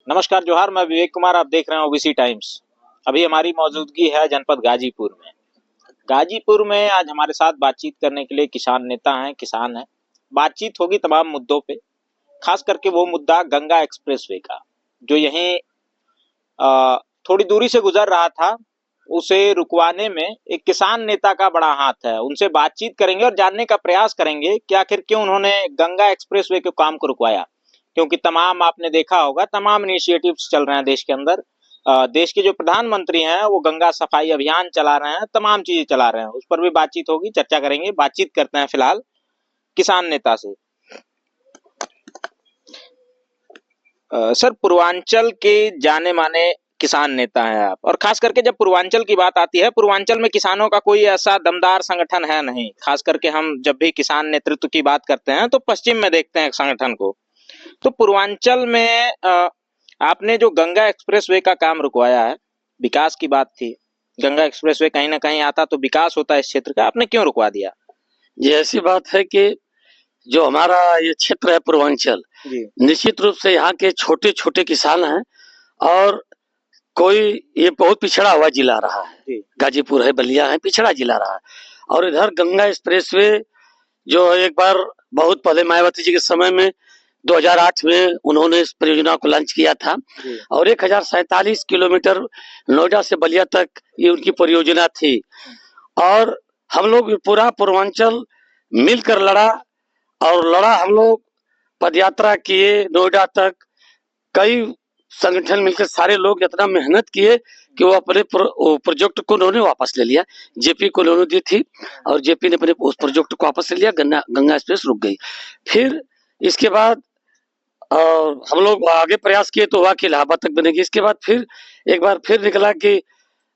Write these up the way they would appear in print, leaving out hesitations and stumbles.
नमस्कार जोहार, मैं विवेक कुमार। आप देख रहे हैं ओबीसी टाइम्स। अभी हमारी मौजूदगी है जनपद गाजीपुर में। गाजीपुर में आज हमारे साथ बातचीत करने के लिए किसान नेता हैं, किसान हैं। बातचीत होगी तमाम मुद्दों पे, खास करके वो मुद्दा गंगा एक्सप्रेसवे का, जो यहीं थोड़ी दूरी से गुजर रहा था। उसे रुकवाने में एक किसान नेता का बड़ा हाथ है। उनसे बातचीत करेंगे और जानने का प्रयास करेंगे कि आखिर क्यों उन्होंने गंगा एक्सप्रेसवे के काम को रुकवाया। क्योंकि तमाम आपने देखा होगा, तमाम इनिशिएटिव्स चल रहे हैं देश के अंदर। देश के जो प्रधानमंत्री हैं वो गंगा सफाई अभियान चला रहे हैं, तमाम चीजें चला रहे हैं। उस पर भी बातचीत होगी, चर्चा करेंगे। बातचीत करते हैं फिलहाल किसान नेता से। सर, पूर्वांचल के जाने माने किसान नेता हैं आप, और खास करके जब पूर्वांचल की बात आती है, पूर्वांचल में किसानों का कोई ऐसा दमदार संगठन है नहीं। खास करके हम जब भी किसान नेतृत्व की बात करते हैं तो पश्चिम में देखते हैं संगठन को। तो पूर्वांचल में आपने जो गंगा एक्सप्रेसवे का काम रुकवाया है, विकास की बात थी। गंगा एक्सप्रेसवे कहीं ना कहीं आता तो विकास होता है इस क्षेत्र का, आपने क्यों रुकवा दिया? ये ऐसी बात है कि जो हमारा ये क्षेत्र है पूर्वांचल, निश्चित रूप से यहाँ के छोटे छोटे किसान हैं और कोई ये बहुत पिछड़ा हुआ जिला रहा है। गाजीपुर है, बलिया है, पिछड़ा जिला रहा है। और इधर गंगा एक्सप्रेसवे जो एक बार बहुत पहले मायावती जी के समय में 2008 में उन्होंने इस परियोजना को लॉन्च किया था और 1047 किलोमीटर नोएडा से बलिया तक ये उनकी परियोजना थी। और हम लोग पूरा पूर्वांचल मिलकर लड़ा हम लोग पदयात्रा किए नोएडा तक। कई संगठन मिलकर सारे लोग इतना मेहनत किए कि वो अपने प्रोजेक्ट को उन्होंने वापस ले लिया। जेपी को उन्होंने दी थी और जेपी ने अपने उस प्रोजेक्ट को वापस ले लिया। गंगा एक्सप्रेस रुक गई। फिर इसके बाद हम लोग आगे प्रयास किए तो हुआ कि इलाहाबाद तक बनेगी। इसके बाद फिर एक बार फिर निकला कि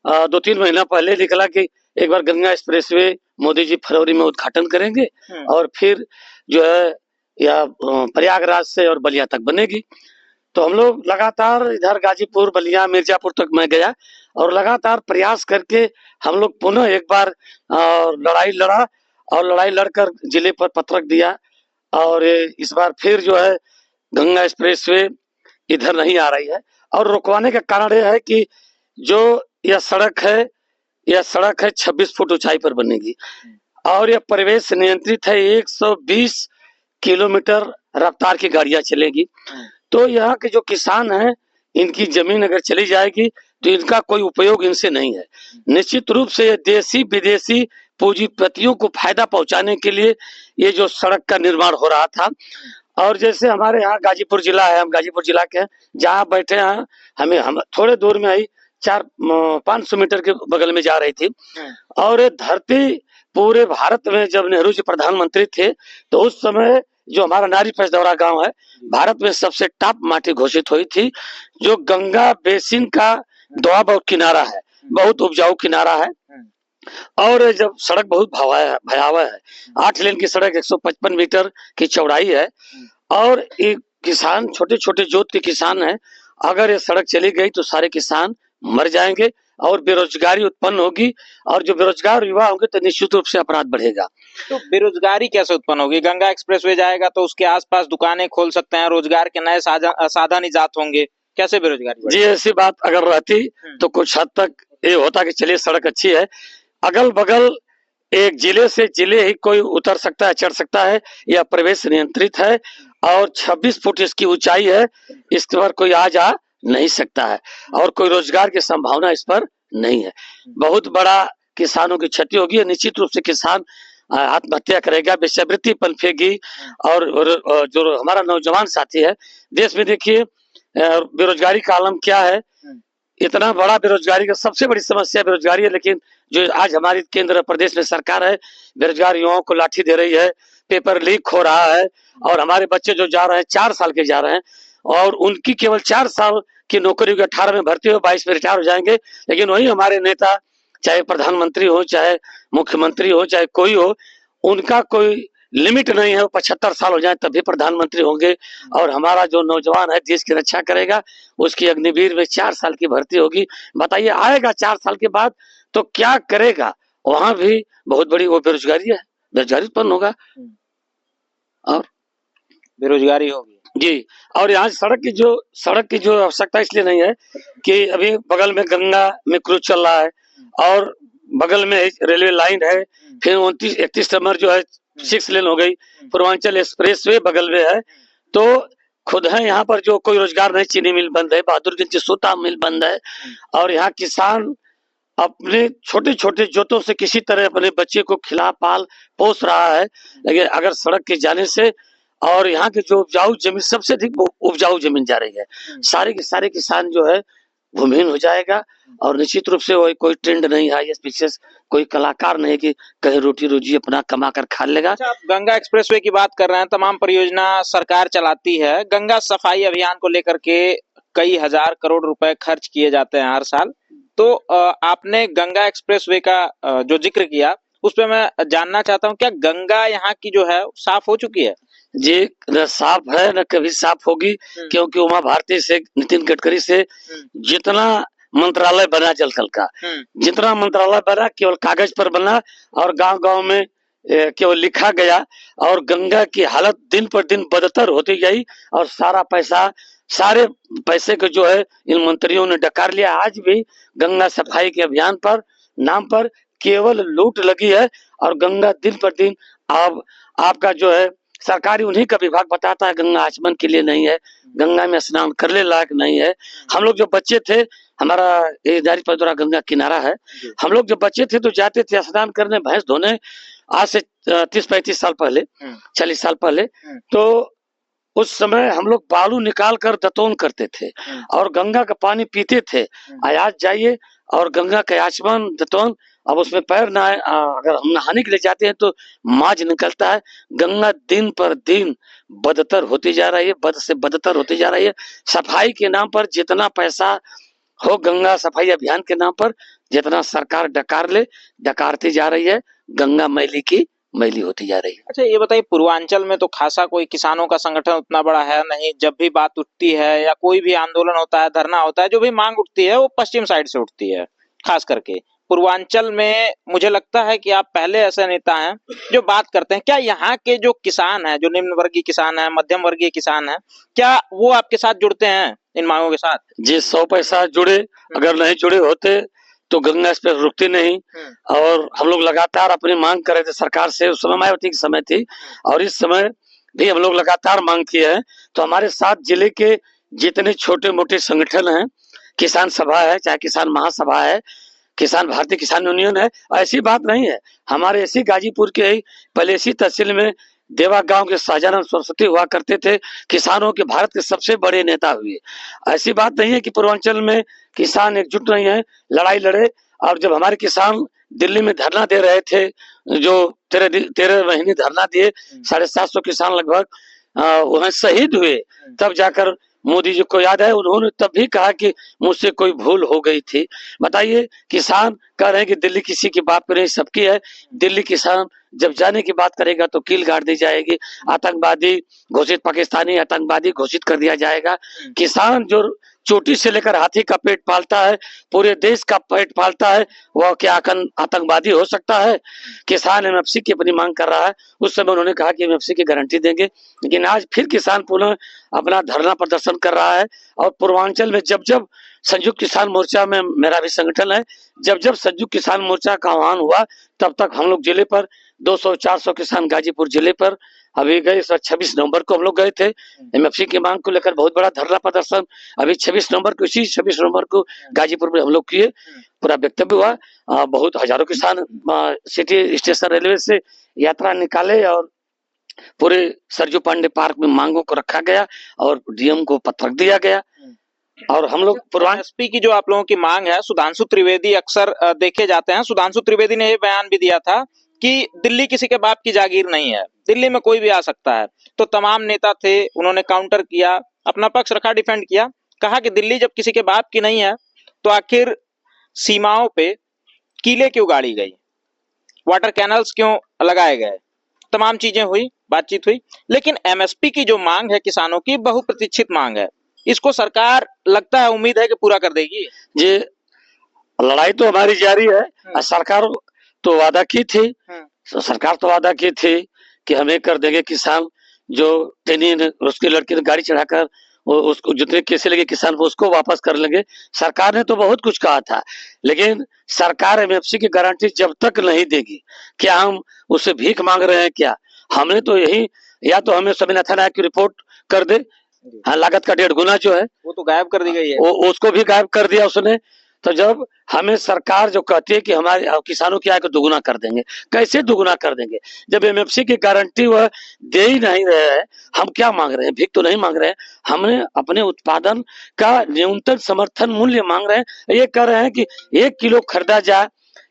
2-3 महीना पहले निकला कि एक बार गंगा एक्सप्रेसवे मोदी जी फरवरी में उद्घाटन करेंगे और फिर जो है या प्रयागराज से और बलिया तक बनेगी। तो हम लोग लगातार इधर गाजीपुर, बलिया, मिर्जापुर तक मैं गया और लगातार प्रयास करके हम लोग पुनः एक बार लड़ाई लड़ा और लड़ाई लड़कर जिले पर पत्रक दिया। और इस बार फिर जो है गंगा एक्सप्रेसवे इधर नहीं आ रही है। और रुकवाने का कारण यह है कि जो यह सड़क है 26 फुट ऊंचाई पर बनेगी और यह परिवेश नियंत्रित है। 120 किलोमीटर रफ्तार की गाड़ियां चलेगी। तो यहाँ के जो किसान हैं, इनकी जमीन अगर चली जाएगी तो इनका कोई उपयोग इनसे नहीं है। निश्चित रूप से ये देसी विदेशी पूंजीपतियों को फायदा पहुंचाने के लिए ये जो सड़क का निर्माण हो रहा था। और जैसे हमारे यहाँ गाजीपुर जिला है, हम गाजीपुर जिला के हैं, जहाँ बैठे हैं हम थोड़े दूर में ही 400-500 मीटर के बगल में जा रही थी। और ये धरती पूरे भारत में जब नेहरू जी प्रधानमंत्री थे तो उस समय जो हमारा नारी पैसदौरा गांव है, भारत में सबसे टॉप माटी घोषित हुई थी। जो गंगा बेसिन का दोआब किनारा है, बहुत उपजाऊ किनारा है। और जब सड़क बहुत भयावह है, 8 लेन की सड़क, 155 मीटर की चौड़ाई है। और ये किसान छोटे छोटे जोत के किसान हैं, अगर ये सड़क चली गई तो सारे किसान मर जाएंगे और बेरोजगारी उत्पन्न होगी। और जो बेरोजगार युवा होंगे तो निश्चित रूप से अपराध बढ़ेगा। तो बेरोजगारी कैसे उत्पन्न होगी? गंगा एक्सप्रेसवे जाएगा तो उसके आसपास दुकानें खोल सकते हैं, रोजगार के नए साधन इजाद होंगे, कैसे बेरोजगारी? जी, ऐसी बात अगर रहती तो कुछ हद तक ये होता कि चलिए सड़क अच्छी है, अगल बगल एक जिले से जिले ही कोई उतर सकता है, चढ़ सकता है। यह प्रवेश नियंत्रित है और 26 फुट इसकी ऊंचाई है। इस पर कोई आ जा नहीं सकता है और कोई रोजगार की संभावना इस पर नहीं है। बहुत बड़ा किसानों की क्षति होगी। निश्चित रूप से किसान आत्महत्या करेगा, वेश्यावृत्ति पनपेगी। और जो हमारा नौजवान साथी है, देश में देखिए बेरोजगारी का आलम क्या है। इतना बड़ा बेरोजगारी का सबसे बड़ी समस्या बेरोजगारी है। लेकिन जो आज हमारी केंद्र प्रदेश में सरकार है, बेरोजगार युवाओं को लाठी दे रही है, पेपर लीक हो रहा है। और हमारे बच्चे जो जा रहे हैं 4 साल के जा रहे हैं और उनकी केवल 4 साल की नौकरी को 18 में भर्ती हो, 22 में रिटायर हो जाएंगे। लेकिन वही हमारे नेता, चाहे प्रधानमंत्री हो, चाहे मुख्यमंत्री हो, चाहे कोई हो, उनका कोई लिमिट नहीं है। वो 75 साल हो जाए तब भी प्रधानमंत्री होंगे। और हमारा जो नौजवान है देश की रक्षा करेगा, उसकी अग्निवीर में 4 साल की भर्ती होगी। बताइए, आएगा 4 साल के बाद तो क्या करेगा? वहां भी बहुत बड़ी वो बेरोजगारी है, बेरोजगारी उत्पन्न होगा और बेरोजगारी होगी। जी। और यहाँ सड़क की जो आवश्यकता इसलिए नहीं है कि अभी बगल में गंगा में क्रूज चल रहा है और बगल में रेलवे लाइन है, फिर 29-31 नंबर जो है 6 लेन हो गई, पूर्वांचल एक्सप्रेस वे बगल में है, तो खुद है यहाँ पर जो कोई रोजगार नहीं, चीनी मिल बंद है, बहादुरगंज सोता मिल बंद है और यहाँ किसान अपने छोटे-छोटे जोतों से किसी तरह अपने बच्चे को खिला पाल पोस रहा है। लेकिन अगर सड़क के जाने से और यहाँ के जो उपजाऊ जमीन, सबसे अधिक उपजाऊ जमीन जा रही है, सारे के सारे किसान जो है भूमिहीन हो जाएगा और निश्चित रूप से वो कोई ट्रेंड नहीं है, ये पीछे कोई कलाकार नहीं कि कहीं रोटी रोजी अपना कमा कर खा लेगा। अच्छा, आप गंगा एक्सप्रेसवे की बात कर रहे हैं, तमाम परियोजना सरकार चलाती है। गंगा सफाई अभियान को लेकर के कई हजार करोड़ रुपए खर्च किए जाते हैं हर साल। तो आपने गंगा एक्सप्रेसवे का जो जिक्र किया, उस पे मैं जानना चाहता हूँ, क्या गंगा यहाँ की जो है साफ हो चुकी है? जी, न साफ है न कभी साफ होगी, क्योंकि उमा भारती से, नितिन गडकरी से जितना मंत्रालय बना जल थल का, जितना मंत्रालय बना केवल कागज पर बना और गांव-गांव में केवल लिखा गया और गंगा की हालत दिन पर दिन बदतर होती गई और सारे पैसे को जो है इन मंत्रियों ने डकार लिया। आज भी गंगा सफाई के अभियान पर नाम पर केवल लूट लगी है और गंगा दिन पर दिन अब आपका जो है सरकारी उन्हीं का विभाग बताता है गंगा आचमन के लिए नहीं है, गंगा में स्नान करने लायक नहीं है। हम लोग जब बच्चे थे, हमारा ये दारीपदरा गंगा किनारा है, हम लोग जब बच्चे थे तो जाते थे स्नान करने, भैंस धोने, आज से 30-35 साल पहले, 40 साल पहले, तो उस समय हम लोग बालू निकाल कर दतौन करते थे और गंगा का पानी पीते थे। आज जाइए और गंगा का आचमन दतौन, अब उसमें पैर ना अगर हम नहाने के लिए जाते हैं तो माज निकलता है। गंगा दिन पर दिन बदतर होती जा रही है, बद से बदतर होती जा रही है। सफाई के नाम पर जितना पैसा हो, गंगा सफाई अभियान के नाम पर जितना सरकार डकारती जा रही है, गंगा मैली की मैली होती जा रही है। अच्छा, ये बताइए, पूर्वांचल में तो खासा कोई किसानों का संगठन उतना बड़ा है नहीं। जब भी बात उठती है या कोई भी आंदोलन होता है, धरना होता है, जो भी मांग उठती है वो पश्चिम साइड से उठती है। खास करके पूर्वांचल में मुझे लगता है कि आप पहले ऐसे नेता हैं जो बात करते हैं। क्या यहाँ के जो किसान हैं, जो निम्न वर्गीय किसान हैं, मध्यम वर्गीय किसान हैं, क्या वो आपके साथ जुड़ते हैं इन मांगों के साथ? जी, 100 पैसा जुड़े, अगर नहीं जुड़े होते तो गंगा एक्सप्रेस रुकती नहीं और हम लोग लगातार अपनी मांग कर रहे थे सरकार से। उस समय मायावती की समय थी और इस समय भी हम लोग लगातार मांग किए हैं। तो हमारे साथ जिले के जितने छोटे मोटे संगठन हैं, किसान सभा है, चाहे किसान महासभा है, किसान भारतीय किसान यूनियन है, ऐसी बात नहीं है। हमारे इसी गाजीपुर के ही पहले इसी तहसील में देवा गांव के शाहजानंद सरस्वती हुआ करते थे, किसानों के भारत के सबसे बड़े नेता हुए। ऐसी बात नहीं है कि पूर्वांचल में किसान एकजुट नहीं है, लड़ाई लड़े। और जब हमारे किसान दिल्ली में धरना दे रहे थे, जो 13 महीने धरना दिए, 750 किसान लगभग वहां शहीद हुए, तब जाकर मोदी जी को याद है, उन्होंने तब भी कहा कि मुझसे कोई भूल हो गई थी। बताइए, किसान कह रहे हैं कि दिल्ली किसी की बात नहीं सबकी है। दिल्ली किसान जब जाने की बात करेगा तो कील गाड़ दी जाएगी, आतंकवादी घोषित, पाकिस्तानी आतंकवादी घोषित कर दिया जाएगा। किसान जो चोटी से लेकर हाथी का पेट पालता है, पूरे देश का पेट पालता है, वह क्या आतंकवादी हो सकता है? किसान एमएफसी की अपनी मांग कर रहा है। उस समय उन्होंने कहा कि एमएफसी की गारंटी देंगे, लेकिन आज फिर किसान पुनः अपना धरना प्रदर्शन कर रहा है। और पूर्वांचल में जब जब संयुक्त किसान मोर्चा में मेरा भी संगठन है, जब जब संयुक्त किसान मोर्चा का आह्वान हुआ, तब तक हम लोग जिले पर 200-400 किसान गाजीपुर जिले पर अभी गए। 26 नवंबर को हम लोग गए थे एमएफसी की मांग को लेकर, बहुत बड़ा धरना प्रदर्शन अभी 26 नवंबर को, इसी 26 नवंबर को गाजीपुर में हम लोग किए, पूरा वक्तव्य हुआ। बहुत हजारों किसान सिटी स्टेशन रेलवे से यात्रा निकाले और पूरे सरजू पांडे पार्क में मांगों को रखा गया और डीएम को पत्र दिया गया। और हम लोग एसपी की जो आप लोगों की मांग है, सुधांशु त्रिवेदी अक्सर देखे जाते हैं। सुधांशु त्रिवेदी ने ये बयान भी दिया था कि दिल्ली किसी के बाप की जागीर नहीं है, दिल्ली में कोई भी आ सकता है। तो तमाम नेता थे, उन्होंने काउंटर किया, अपना पक्ष रखा, डिफेंड किया, कहा कि दिल्ली जब किसी के बाप की नहीं है तो आखिर सीमाओं पे कीले क्यों गाड़ी गई, वाटर कैनल्स क्यों लगाए गए, तमाम चीजें हुई, बातचीत हुई। लेकिन एमएसपी की जो मांग है किसानों की, बहुप्रतीक्षित मांग है, इसको सरकार लगता है, उम्मीद है कि पूरा कर देगी। जी, लड़ाई तो हमारी जारी है। सरकार तो वादा की थी, सरकार तो वादा की थी कि हमें कर देंगे किसान, जो ट्रेनी ने उसके लड़के ने गाड़ी चढ़ाकर उसको जितने कैसे लगे किसान को उसको वापस कर लेंगे। सरकार ने तो बहुत कुछ कहा था, लेकिन सरकार एमएफसी की गारंटी जब तक नहीं देगी, क्या हम उससे भीख मांग रहे हैं क्या? हमने तो यही, या तो हमें स्वामीनाथन आयोग की रिपोर्ट कर दे, हाँ, लागत का 1.5 गुना जो है वो तो गायब कर दी गई है, वो उसको भी गायब कर दिया उसने। तो जब हमें सरकार जो कहती है कि हमारे किसानों की आय को दुगुना कर देंगे, कैसे दुगुना कर देंगे जब एमएफसी की गारंटी वह दे ही नहीं रहे हैं? हम क्या मांग रहे हैं? भीख तो नहीं मांग रहे हैं, हमने अपने उत्पादन का न्यूनतम समर्थन मूल्य मांग रहे हैं। ये कह रहे हैं कि 1 किलो खरीदा जाए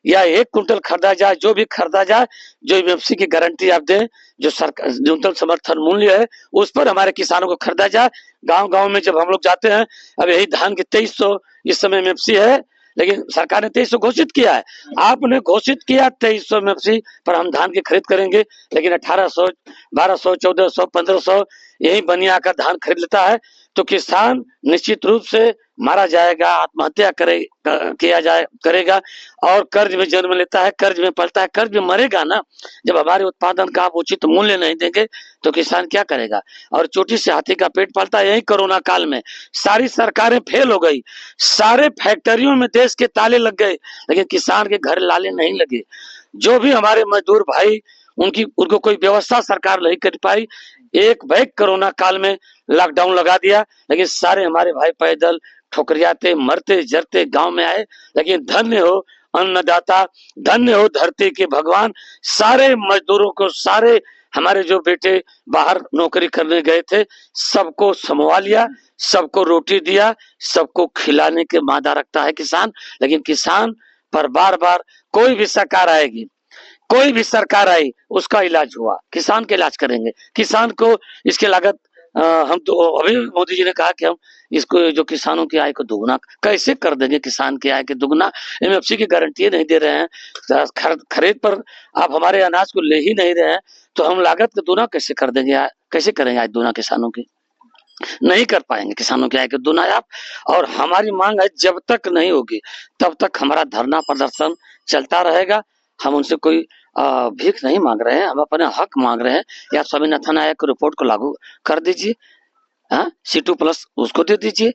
या 1 कुंटल खरीदा जाए, जो भी खरीदा जाए, जो एमएफसी की गारंटी आप दें, जो सरकार न्यूनतम समर्थन मूल्य है उस पर हमारे किसानों को खरीदा जाए। गांव-गांव में जब हम लोग जाते हैं, अब यही धान की 2300 इस समय एमएफसी है, लेकिन सरकार ने 2300 घोषित किया है। आपने घोषित किया 2300 एमएफसी पर हम धान की खरीद करेंगे, लेकिन 1800, 1200, 1400, 1500 यही बनिया का धान खरीद लेता है। तो किसान निश्चित रूप से मारा जाएगा, आत्महत्या करेगा और कर्ज में जन्म लेता है, कर्ज में पलता है, कर्ज में मरेगा ना। जब हमारे उत्पादन का आप उचित मूल्य नहीं देंगे तो किसान क्या करेगा? और चोटी से हाथी का पेट पालता है। यही कोरोना काल में सारी सरकारें फेल हो गई, सारे फैक्ट्रियों में देश के ताले लग गए, लेकिन किसान के घर लाले नहीं लगे। जो भी हमारे मजदूर भाई, उनको कोई व्यवस्था सरकार नहीं कर पाई। एक बैग कोरोना काल में लॉकडाउन लगा दिया, लेकिन सारे हमारे भाई पैदल ठोकरियाते मरते जरते गांव में आए। लेकिन धन्य हो अन्नदाता, धन्य हो धरती के भगवान, सारे मजदूरों को, सारे हमारे जो बेटे बाहर नौकरी करने गए थे, सबको संभवा लिया, सबको रोटी दिया, सबको खिलाने के मादा रखता है किसान। लेकिन किसान पर बार बार कोई भी सरकार आएगी, कोई भी सरकार आई, उसका इलाज हुआ, किसान का इलाज करेंगे, किसान को इसकी लागत हम तो अभी मोदी जी ने कहा कि हम इसको जो किसानों की आय को दुगुना कैसे कर देंगे, किसान की आय के दुगुना एमएफसी की गारंटी नहीं दे रहे हैं, खरीद पर आप हमारे अनाज को ले ही नहीं रहे हैं, तो हम लागत को दुगुना कैसे कर देंगे? कैसे करेंगे आज दुगुना किसानों की? नहीं कर पाएंगे किसानों की आय को दुगुना आप। और हमारी मांग है जब तक नहीं होगी तब तक हमारा धरना प्रदर्शन चलता रहेगा। हम उनसे कोई भीख नहीं मांग रहे हैं, हम अपने हक मांग रहे हैं। या स्वामीनाथन आयोग की रिपोर्ट को लागू कर दीजिए, हाँ, C2+ उसको दे दीजिए।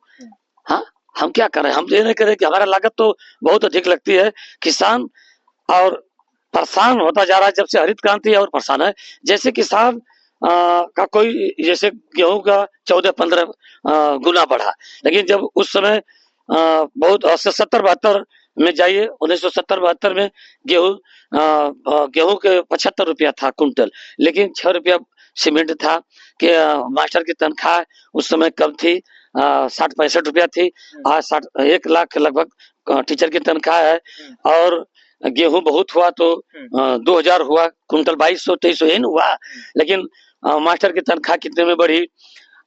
हाँ, हम क्या कर रहे हैं? हम ये नहीं कर रहे कि हमारा लागत तो बहुत अधिक लगती है। किसान और परेशान होता जा रहा है, जब से हरित क्रांति और परेशान है। जैसे किसान का कोई, जैसे गेहूं का 14-15 गुना बढ़ा, लेकिन जब उस समय बहुत 70-72 में जाइए, 1970-72 में गेहूं के 75 रुपया था कुंटल, लेकिन 6 रुपया सीमेंट था। कि मास्टर की तनख्वाह उस समय कम थी, 60-65 रुपया थी। आज 1 लाख लगभग टीचर की तनख्वाह है। और गेहूं बहुत हुआ तो 2000 हुआ कुंटल, 2200-2300 ही हुआ। लेकिन मास्टर की तनख्वाह कितने में बढ़ी?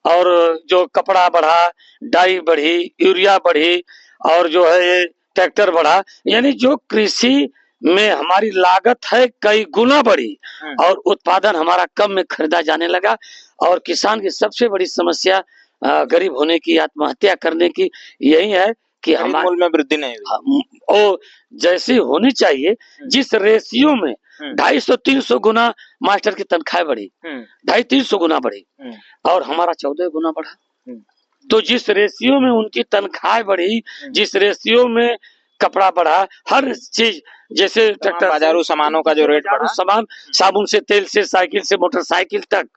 और जो कपड़ा बढ़ा, डाई बढ़ी, यूरिया बढ़ी, और जो है ये ट्रैक्टर बढ़ा, यानी जो कृषि में हमारी लागत है कई गुना बढ़ी और उत्पादन हमारा कम में खरीदा जाने लगा। और किसान की सबसे बड़ी समस्या गरीब होने की, आत्महत्या करने की यही है कि हमारे मूल्य में वृद्धि नहीं हुई। ओ जैसी होनी चाहिए, जिस रेशियो में 250-300 गुना मास्टर की तनख्वाह बढ़ी, 250-300 गुना बढ़ी, और हमारा 14 गुना बढ़ा। तो जिस रेशियो में उनकी तनख्वाह बढ़ी, जिस रेशियो में कपड़ा बढ़ा, हर चीज, जैसे ट्रैक्टर, बाजारू सामानों का जो रेट बढ़ा, सामान, साबुन से, तेल से, साइकिल से, मोटरसाइकिल तक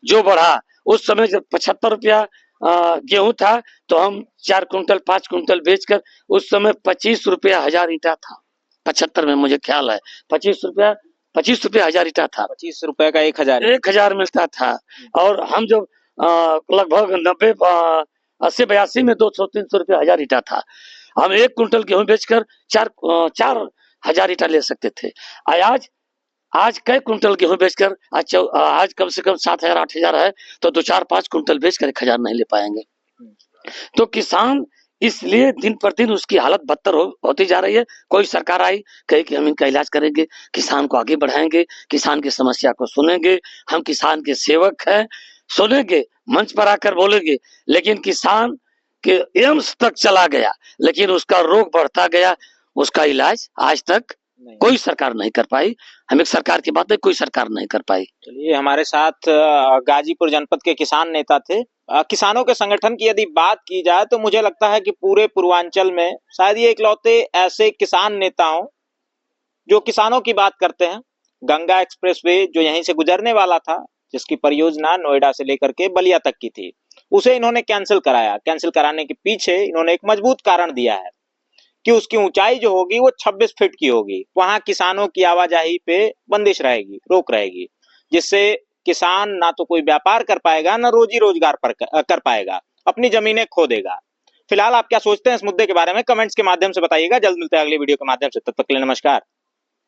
जो बढ़ा, उस समय जब 75 रुपया गेहूं था तो हम 4 कुंटल 5 कुंटल बेचकर, उस समय 25 रुपया 1000 ईटा था। 75 में मुझे ख्याल है 25 रुपया 1000 ईटा था। 25 रुपए का 1000 मिलता था। और हम जब लगभग 80-82 में 200-300 रुपया 1000 ईटा था। हम 1 कुंटल गेहूं बेचकर 4000 ईटा ले सकते थे। आज कई कुंटल गेहूं बेचकर आज कम से कम 7000-8000 है, तो 2-4-5 कुंटल बेचकर 1000 नहीं ले पाएंगे। तो किसान इसलिए दिन पर दिन उसकी हालत बदतर होती जा रही है। कोई सरकार आई कहे कि हम इनका इलाज करेंगे, किसान को आगे बढ़ाएंगे, किसान की समस्या को सुनेंगे, हम किसान के सेवक हैं, सुनेंगे, मंच पर आकर बोलेंगे। लेकिन किसान के एम्स तक चला गया, लेकिन उसका रोग बढ़ता गया, उसका इलाज आज तक कोई सरकार नहीं कर पाई। हम एक सरकार की बात है, कोई सरकार नहीं कर पाई। चलिए, हमारे साथ गाजीपुर जनपद के किसान नेता थे। किसानों के संगठन की यदि बात की जाए तो मुझे लगता है कि पूरे पूर्वांचल में शायद ये इकलौते ऐसे किसान नेता हों जो किसानों की बात करते हैं। गंगा एक्सप्रेसवे जो यहीं से गुजरने वाला था, जिसकी परियोजना नोएडा से लेकर के बलिया तक की थी, उसे इन्होंने कैंसिल कराया। कैंसिल कराने के पीछे इन्होंने एक मजबूत कारण दिया है कि उसकी ऊंचाई जो होगी वो 26 फीट की होगी। वहां किसानों की आवाजाही पे बंदिश रहेगी, रोक रहेगी, जिससे किसान ना तो कोई व्यापार कर पाएगा, ना रोजी रोजगार कर पाएगा, अपनी जमीनें खो देगा। फिलहाल आप क्या सोचते हैं इस मुद्दे के बारे में? कमेंट्स के माध्यम से बताइएगा। जल्द मिलते हैं अगली वीडियो के माध्यम से, तब तक के लिए नमस्कार।